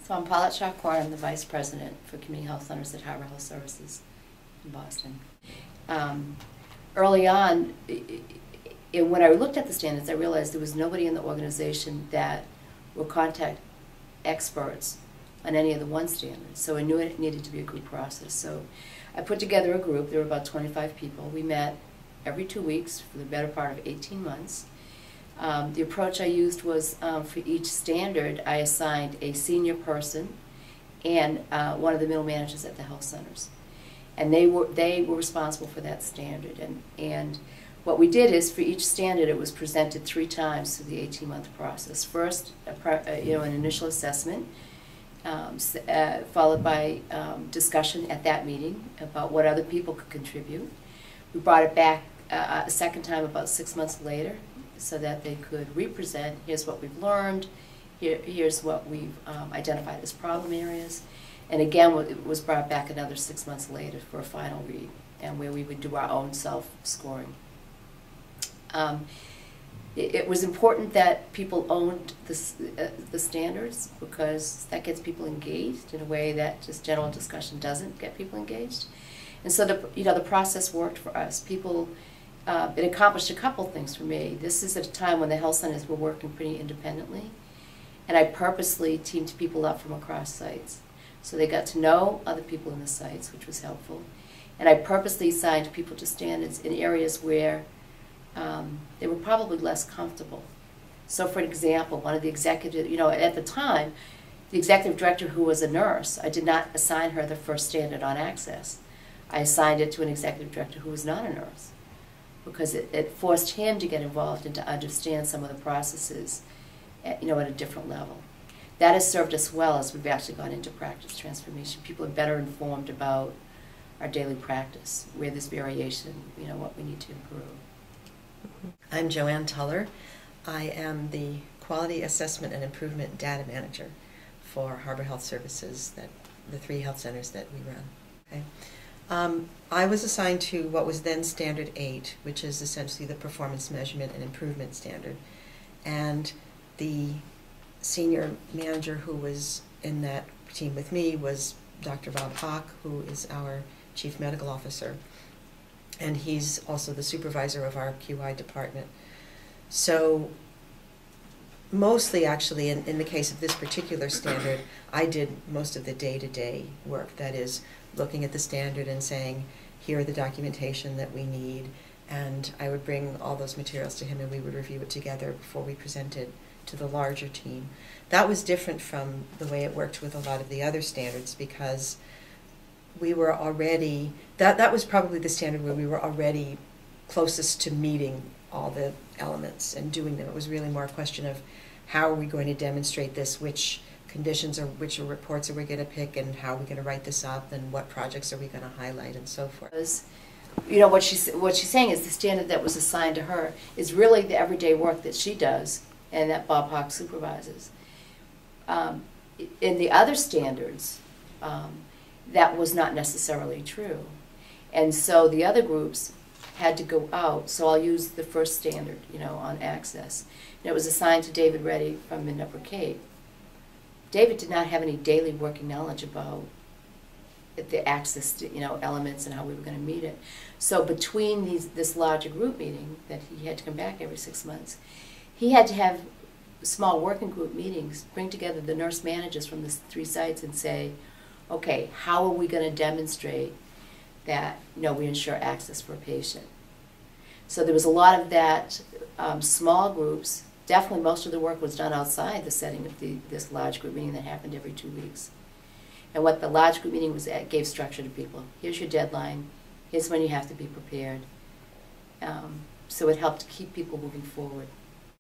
So I'm Paulette-HHSI-team. I'm the Vice President for Community Health Centers at Harbor Health Services in Boston. Early on, when I looked at the standards, I realized there was nobody in the organization that were contact experts on any of the one standards. So I knew it needed to be a group process. So I put together a group. There were about 25 people. We met every 2 weeks for the better part of 18 months. The approach I used was for each standard, I assigned a senior person and one of the middle managers at the health centers. And they were responsible for that standard. And what we did is for each standard, it was presented 3 times through the 18-month process. First, an initial assessment, followed by discussion at that meeting about what other people could contribute. We brought it back a second time about 6 months later, so that they could represent, here's what we've learned, here's what we've identified as problem areas. And again, it was brought back another 6 months later for a final read, and where we would do our own self-scoring. It was important that people owned the standards, because that gets people engaged in a way that just general discussion doesn't get people engaged. And so the process worked for us. It accomplished a couple things for me. This is at a time when the health centers were working pretty independently, and I purposely teamed people up from across sites. So they got to know other people in the sites, which was helpful. And I purposely assigned people to standards in areas where they were probably less comfortable. So for example, one of the executive, at the time, the executive director, who was a nurse, I did not assign her the first standard on access. I assigned it to an executive director who was not a nurse, because it forced him to get involved and to understand some of the processes at a different level. That has served us well as we've actually gone into practice transformation. People are better informed about our daily practice, where there's variation, what we need to improve. I'm Joanne Tuller. I am the Quality Assessment and Improvement Data Manager for Harbor Health Services, the 3 health centers that we run. Okay. I was assigned to what was then Standard 8, which is essentially the performance measurement and improvement standard. And the senior manager who was in that team with me was Dr. Bob Hawk, who is our Chief Medical Officer. And he's also the supervisor of our QI department. So mostly, actually, in the case of this particular standard, I did most of the day-to-day work. That is, looking at the standard and saying, here are the documentation that we need, and I would bring all those materials to him and we would review it together before we presented to the larger team. That was different from the way it worked with a lot of the other standards, because we were already, that was probably the standard where we were already closest to meeting all the elements and doing them. It was really more a question of how are we going to demonstrate this, which conditions or which reports are we going to pick, and how are we going to write this up, and what projects are we going to highlight, and so forth. What she's saying is the standard that was assigned to her is really the everyday work that she does and that Bob Hawk supervises. In the other standards, that was not necessarily true. And so the other groups had to go out. So I'll use the first standard, on access. And it was assigned to David Reddy from Mid-Upper Cape. David did not have any daily working knowledge about the access to, elements and how we were going to meet it. So between this larger group meeting that he had to come back every 6 months, he had to have small working group meetings, bring together the nurse managers from the 3 sites and say, okay, how are we going to demonstrate that we ensure access for a patient? So there was a lot of that, small groups. Definitely most of the work was done outside the setting of this large group meeting that happened every 2 weeks. And what the large group meeting was at gave structure to people. Here's your deadline. Here's when you have to be prepared. So it helped keep people moving forward.